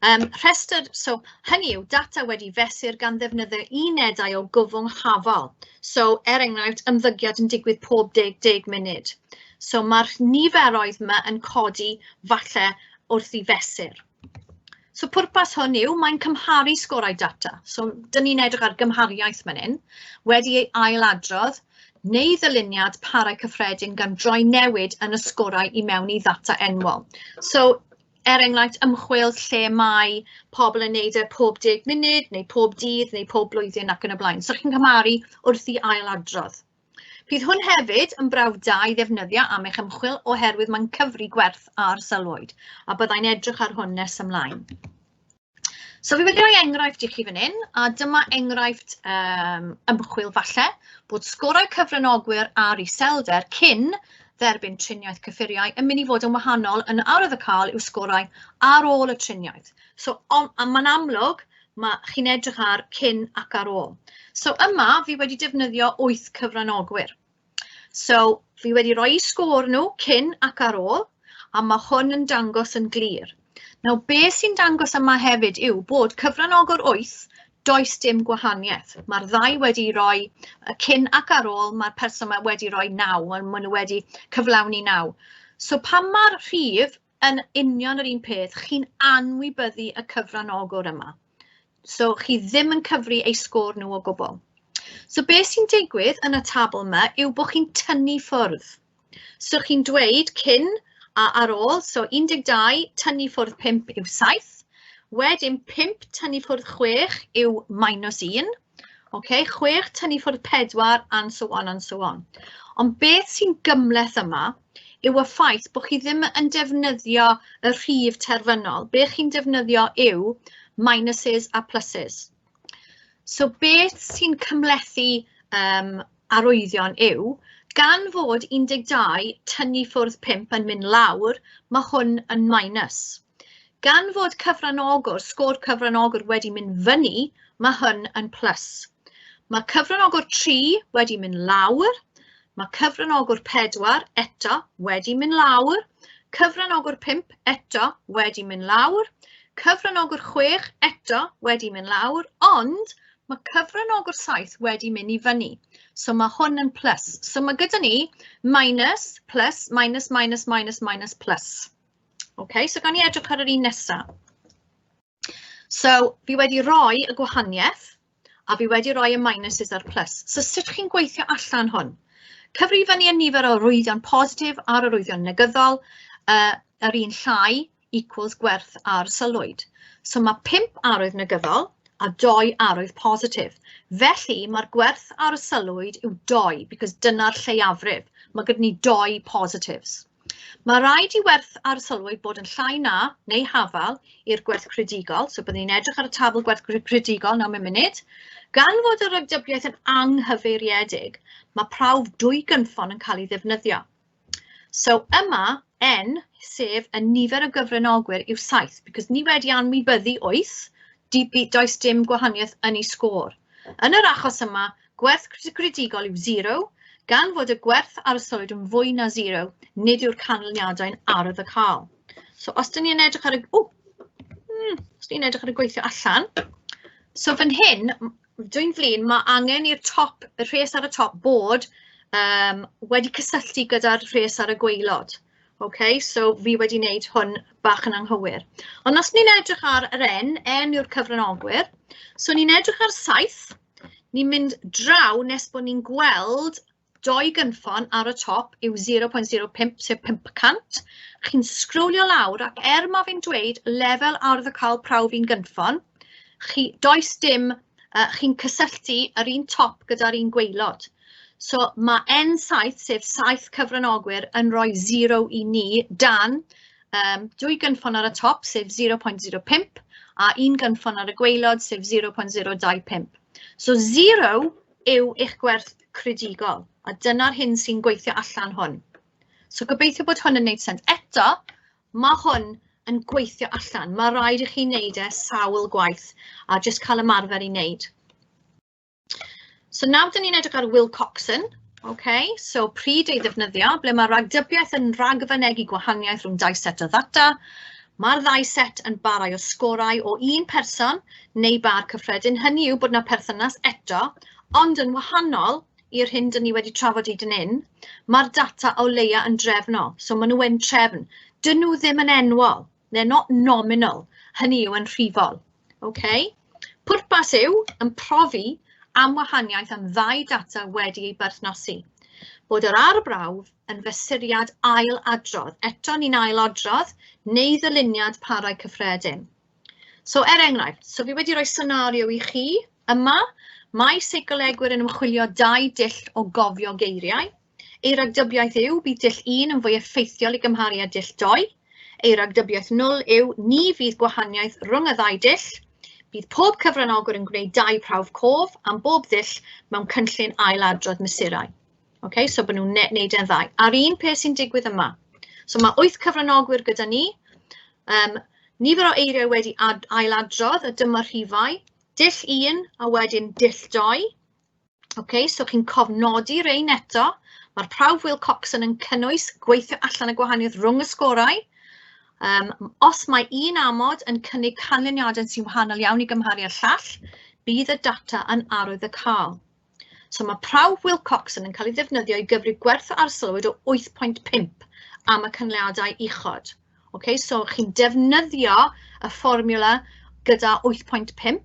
Rhestr, so hynny yw data wedi fesur gan ddefnyddio unedau o gyfwng hafal. So enghraifft ymddygiad yn digwydd pob 10 munud. So mae'r niferoedd yma yn codi falle wrth I fesur. So pwrpas hwn yw, mae'n cymharu sgorau data. So dyn ni'n edrych ar gymhariaeth fan hyn, wedi ei ailadrodd, neu ddyluniad parau cyffredin gan droi newid yn y sgorau I mewn I ddata enwol. So enghraifft ymchwil lle mae pobl yn neud e pob 10 munud, neu pob dydd, neu pob blwyddyn ac yn y blaen. So chi'n cymharu wrth I ailadrodd. Bydd hwn hefyd yn brawf da I ddefnyddio am eich ymchwil oherwydd mae'n cyfri gwerth ar sylwyd, a byddai'n edrych ar hwn nes ymlaen. So fi wedi rhoi enghraifft I chi fan hyn, a dyma enghraifft ymchwil falle, bod sgorau cyfranogwyr ar iselder cyn dderbyn triniaeth cyffuriau yn mynd I fod yn wahanol yn arwyddocaol yw sgorau ar ôl y triniaeth. So mae'n amlwg, chi'n edrych ar cyn ac ar ôl. So yma fi wedi defnyddio 8 cyfranogwyr. So fi wedi rhoi sgôr nhw cyn ac ar ôl, a mae hwn yn dangos yn glir. Nawr, beth sy'n dangos yma hefyd yw bod cyfranogwr 8 does dim gwahaniaeth. Mae'r ddau wedi rhoi cyn ac ar ôl, mae'r person yma wedi rhoi 9, maen nhw wedi cyflawni 9. So pan mae'r rhif yn union yr un peth, chi'n anwybyddu y cyfranogwr yma. So chi ddim yn cyfri ei sgôr nhw o gwbl. So beth sy'n digwydd yn y tabl yma yw bod chi'n tynnu ffwrdd. So chi'n dweud cyn a ar ôl, so 12 tynnu ffwrdd 5 yw 7, wedyn 5 tynnu ffwrdd 6 yw -1, okay? 6 tynnu ffwrdd 4 and so on and so on. Ond beth sy'n gymleth yma yw y ffaith bod chi ddim yn defnyddio y rhif terfynol. Beth chi'n defnyddio yw minuses a pluses. So beth sy'n cymlethu arwyddion yw, gan fod 12 tynnu ffwrdd 5 yn mynd lawr, mae hwn yn minus. Gan fod cyfranogwr, sgôr cyfranogwr wedi mynd fyny, mae hwn yn plus. Mae cyfranogwr 3 wedi mynd lawr, mae cyfranogwr 4 eto wedi mynd lawr, cyfranogwr 5 eto wedi mynd lawr, cyfranogwr 6 eto wedi mynd lawr, ond mae cyfranogwr 7 wedi mynd I fyny. So mae hwn yn plus. So mae gyda ni minus, plus, minus, minus, minus, minus, plus. Okay, so gan I edrych ar yr un nesaf. So fi wedi rhoi y gwahaniaeth, a fi wedi rhoi y minuses a'r plus. So sut chi'n gweithio allan hwn? Cyfrifynnu y nifer o arwyddion positif a'r arwyddion negyddol, yr un llai equals gwerth ar sylwyd. So mae 5 arwydd negyddol a 2 arwydd positif. Felly mae'r gwerth ar y sylwyd yw 2, because dyna'r lleiafrif. Mae gyda ni 2 positives. Mae rhaid I werth ar y sylwyd bod yn llai na neu hafal i'r gwerth credigol. So byddwn ni'n edrych ar y tabl gwerth credigol nawr mewn munud. Gan fod y rhagdybiaeth yn anghyfeiriedig, mae prawf 2 gynffon yn cael ei ddefnyddio. So yma, n, sef y nifer o gyfranogwyr yw 7, because ni wedi anwybyddu 8, does dim gwahaniaeth yn ei sgôr. Yn yr achos yma, gwerth credigol yw 0, gan fod y gwerth ar y sylwyd yn fwy na 0, nid yw'r canlyniadau'n arwyddocaol. So os dyn ni'n edrych ar y gweithio allan, so fan hyn, dwi'n flin, mae angen i'r top, y rhes ar y top bod wedi cysylltu gyda'r rhes ar y gwaelod. Okay, so fi wedi wneud hwn bach yn anghywir. Ond os ni'n edrych ar yr N yw'r cyfranogwyr, so ni'n edrych ar 7, ni'n mynd draw nes bod ni'n gweld 2 gynffon ar y top yw 0.05 sef 500. Chi'n sgrwlio lawr ac ma fi'n dweud lefel ardd y cael prawf un gynffon, does dim, chi'n cysylltu yr un top gyda'r un gwaelod. So mae N7 sef 7 cyfranogwyr yn rhoi 0 i ni dan 2 gynffon ar y top sef 0.05 a 1 gynffon ar y gwaelod sef 0.025. So 0 yw eich gwerth credigol a dyna'r hyn sy'n gweithio allan hwn. So gobeithio bod hwn yn gwneud sens. Eto, mae hwn yn gweithio allan. Mae rhaid i chi wneud sawl gwaith a jyst cael ymarfer i wneud. So nawr dyn ni'n edrych ar Wilcoxon, okay? So pryd ei ddefnyddio, ble mae ragdybiaeth yn ragfynegu gwahaniaeth rhwng 2 set o ddata. Mae'r 2 set yn barau o sgorau o un person neu bar cyffredin. Hynny yw bod yna perthynas eto, ond yn wahanol i'r hyn dyn ni wedi trafod hyd yn hyn, mae'r data o leia yn drefnol. So maen nhw yn trefn. Dyn nhw ddim yn enwol. They're not nominal. Hynny yw yn rhifol. Okay? Pwrpas yw yn profi am wahaniaeth am 2 data wedi ei berthnosi. Bod yr arbrawf yn fesuriad ailadrodd. Eto ni'n ailadrodd neu ddyluniad parau cyffredin. So enghraifft, so fi wedi rhoi senario i chi. Yma, mae seicolegwyr yn ymchwilio 2 dull o gofio geiriau. Ei ragdybiaeth yw bydd dull 1 yn fwy effeithiol i gymharu â dull 2. Ei ragdybiaeth 0 yw ni fydd gwahaniaeth rhwng y 2 dull. Bydd pob cyfranogwr yn gwneud 2 prawf cof am bob dull mewn cynllun ailadrodd mesurau. Okay, so bod nhw'n wneud e'n 2. A'r un peth sy'n digwydd yma. So mae 8 cyfranogwyr gyda ni. Nifer o eiriau wedi ailadrodd y dyma rhifau. Dull 1 a wedyn dull 2. Okay, so chi'n cofnodi rein eto. Mae'r prawf Wilcoxon yn cynnwys gweithio allan y gwahaniaeth rhwng y sgorau. Os mae un amod yn cynnig canlyniadau sy'n wahanol iawn i gymharu â'r llall, bydd y data yn arwydd y cael. So mae prawf Wilcoxon yn cael ei ddefnyddio i gyfri gwerth o arsylwyd o 8.5 am y canlyniadau uchod. Okay, so chi'n defnyddio y fformula gyda 8.5,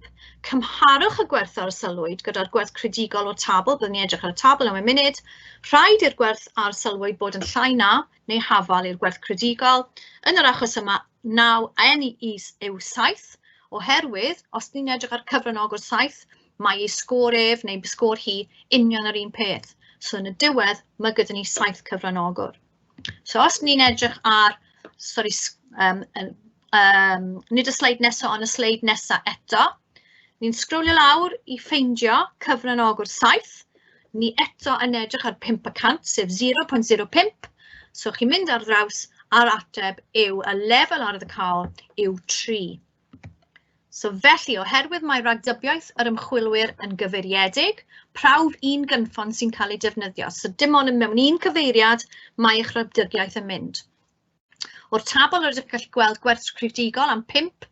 cymharwch y gwerth o arsylwyd gyda'r gwerth credigol o tabl, byddwn ni edrych ar y tabl am y munud, rhaid i'r gwerth arsylwyd bod yn llai na neu hafal i'r gwerth credigol. Yn yr achos yma, naw n yw 7, oherwydd, os ni'n edrych ar cyfranogwr 7, mae ei sgôr ef neu sgôr hi union yr un peth. So yn y diwedd, mae gyda ni 7 cyfranogwr. So os ni'n edrych ar, nid y sleid nesaf, ond y sleid nesaf eto, ni'n sgrwlio lawr i ffeindio cyfranogwr 7. Ni eto yn edrych ar 500, sef 0.05. So chi'n mynd ar draws a'r ateb yw y lefel ardd y cael yw 3. So felly, oherwydd mae ragdybiaeth yr ymchwilwyr yn gyfeiriedig, prawf un gynffon sy'n cael ei defnyddio. So dim ond mewn un cyfeiriad mae eich ragdybiaeth yn mynd. O'r tabl rydych chi'n gallu gweld gwerth credigol am 5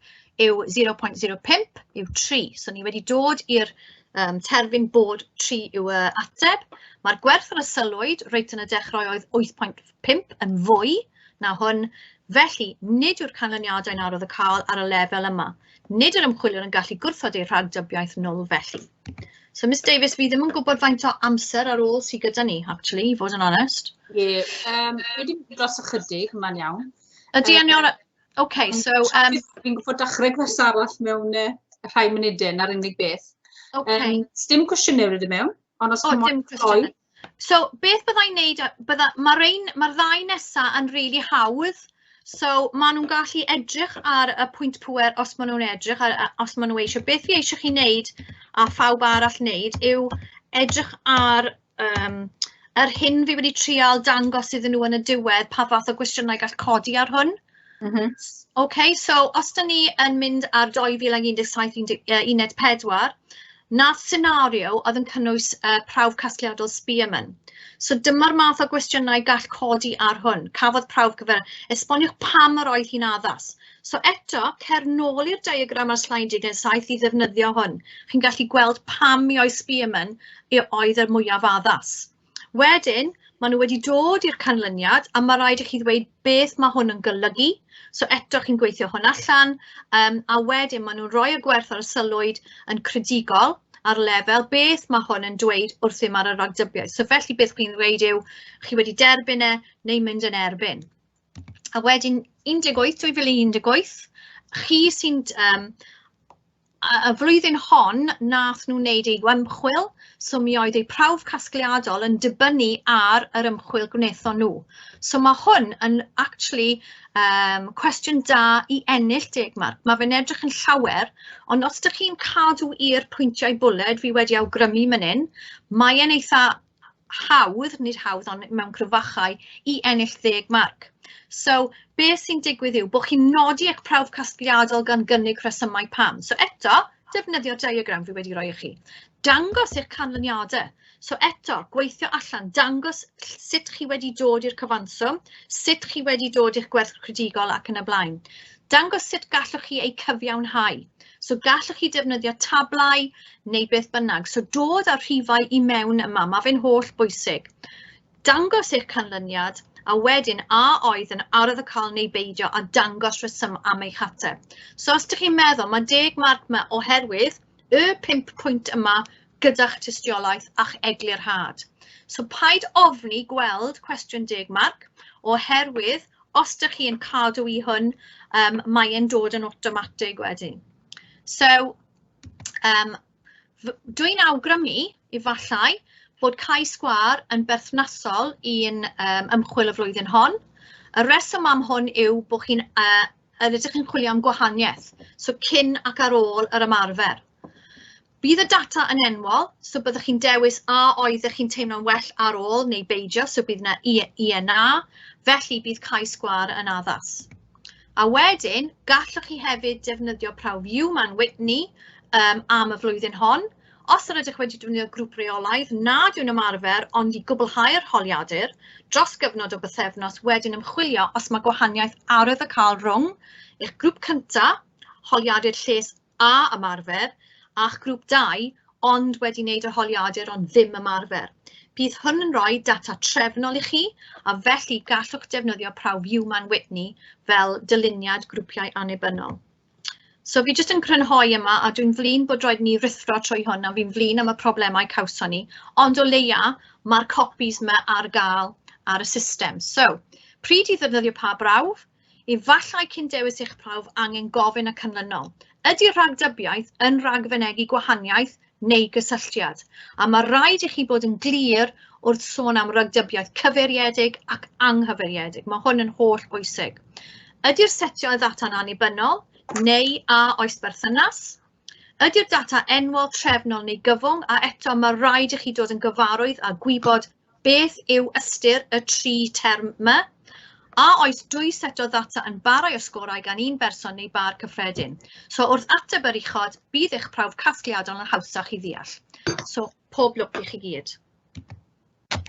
yw 0.05 yw 3. So ni wedi dod i'r terfyn bod 3 yw y ateb. Mae'r gwerth ar y sylwyd reit yn y dechrau oedd 8.5 yn fwy na hwn. Felly, nid yw'r canlyniadau'n arwydd y cael ar y lefel yma. Nid yr ymchwiliwr yn gallu gwrthod ei rhagdybiaeth 0 felly. So, Miss Davies, fi ddim yn gwybod faint o amser ar ôl sydd gyda ni, actually, i fod yn honest. Ie, wedi dros ychydig, yma'n iawn. Ydy yn OK, so... Fi'n gwybod dechrau gwers arall mewn rhai munudau ar unig beth. OK. Dim cwestiynau rydw mewn, ond os dim cwestiynau. So, beth byddai'n neud, mae'r 2 nesaf yn rili hawdd. So, maen nhw'n gallu edrych ar y pwynt pwer os maen nhw'n edrych, os maen nhw eisiau. Beth fi eisiau chi wneud, a phawb arall wneud, yw edrych ar yr hyn fi wedi trial dangos iddyn nhw yn y diwedd, pa fath o gwestiynau gall codi ar hwn. OK, so os da ni yn mynd ar 2017-14, nath senario oedd yn cynnwys prawf casgliadol Spearman. So dyma'r math o gwestiynau gall codi ar hwn. Cafodd prawf gyfer, esboniwch pam yr oedd hi'n addas. So eto, cer nôl i'r diagram ar sleid 17 i ddefnyddio hwn. Chi'n gallu gweld pam mi oedd Spearman oedd yr mwyaf addas. Wedyn, maen nhw wedi dod i'r canlyniad a mae rhaid i chi ddweud beth mae hwn yn golygu. So eto chi'n gweithio hwn allan a wedyn maen nhw'n rhoi y gwerth ar y sylwyd yn credigol ar lefel beth mae hwn yn dweud wrth ddim ar y ragdybiaeth. So felly beth chi'n dweud yw chi wedi derbyn e neu mynd yn erbyn. A wedyn 2018, chi sy'n y flwyddyn hon nath nhw wneud ei ymchwil, so mi oedd ei prawf casgliadol yn dibynnu ar yr ymchwil gwnaethon nhw. So mae hwn yn actually cwestiwn da i ennill 10 marc. Mae fe'n edrych yn llawer, ond os ydych chi'n cadw i'r pwyntiau bwled fi wedi awgrymu fan hyn, mae e'n eitha hawdd, nid hawdd ond mewn cryfachau, i ennill 10 marc. So, beth sy'n digwydd yw bod chi'n nodi eich prawf casgliadol gan gynnig rhesymau pam. So eto, defnyddio'r diagram fi wedi rhoi i chi. Dangos eich canlyniadau. So eto, gweithio allan, dangos sut chi wedi dod i'r cyfanswm, sut chi wedi dod i'ch gwerth credigol ac yn y blaen. Dangos sut gallwch chi ei cyfiawnhau. So gallwch chi defnyddio tablau neu beth bynnag. So dod â'r rhifau i mewn yma, mae fe'n holl bwysig. Dangos eich canlyniad, a wedyn a oedd yn arwyddocaol neu beidio a dangos rhesym am eich ateb. So os ydych chi'n meddwl, mae 10 marc yma oherwydd y 5 pwynt yma gyda'ch tystiolaeth a'ch eglurhad. So paid ofni gweld cwestiwn 10 marc oherwydd os ydych chi'n cadw i hwn, mae e'n dod yn awtomatig wedyn. So, dwi'n awgrymu efallai bod cais gwar yn berthnasol i'n ymchwil y flwyddyn hon. Y reswm am hwn yw bod chi'n ydych chi'n chwilio am gwahaniaeth, so cyn ac ar ôl yr ymarfer. Bydd y data yn enwol, so byddwch chi'n dewis a oeddech chi'n teimlo'n well ar ôl neu beidio, so bydd yna i-na, felly bydd cais gwar yn addas. A wedyn, gallwch chi hefyd defnyddio prawf Uwch Whitney am y flwyddyn hon. Os ydych wedi defnyddio grŵp reolaidd, nad yw'n ymarfer, ond i gwblhau'r holiadur, dros gyfnod o bythefnos wedyn ymchwilio os mae gwahaniaeth arwyddocaol rhwng eich grŵp cyntaf, holiadur lles a ymarfer, a'ch grŵp 2, ond wedi wneud y holiadur ond ddim ymarfer. Bydd hwn yn rhoi data trefnol i chi, a felly gallwch defnyddio prawf Uwch Whitney fel dyluniad grwpiau annibynnol. So fi jyst yn crynhoi yma, a dwi'n flin bod roed ni rithro trwy hwn, a fi'n flin am y problemau cawson ni, ond o leia mae'r copies yma ar gael ar y system. So, pryd i ddefnyddio pa brawf? Efallai cyn dewis eich prawf angen gofyn y canlynol. Ydy'r ragdybiaeth yn ragfynegu gwahaniaeth neu gysylltiad? A mae rhaid i chi bod yn glir wrth sôn am ragdybiaeth cyfeiriedig ac anghyfeiriedig. Mae hwn yn holl bwysig. Ydy'r setio y ddata'n annibynnol? Neu a oes berthynas? Ydy'r data enwol, trefnol neu gyfwng, a eto mae rhaid i chi dod yn gyfarwydd a gwybod beth yw ystyr y 3 term yma? A oes 2 set o ddata yn barau o sgorau gan un berson neu bar cyffredin? So wrth ateb yr uchod, bydd eich prawf casgliadol yn hawsach i ddeall. So pob lwc i chi gyd.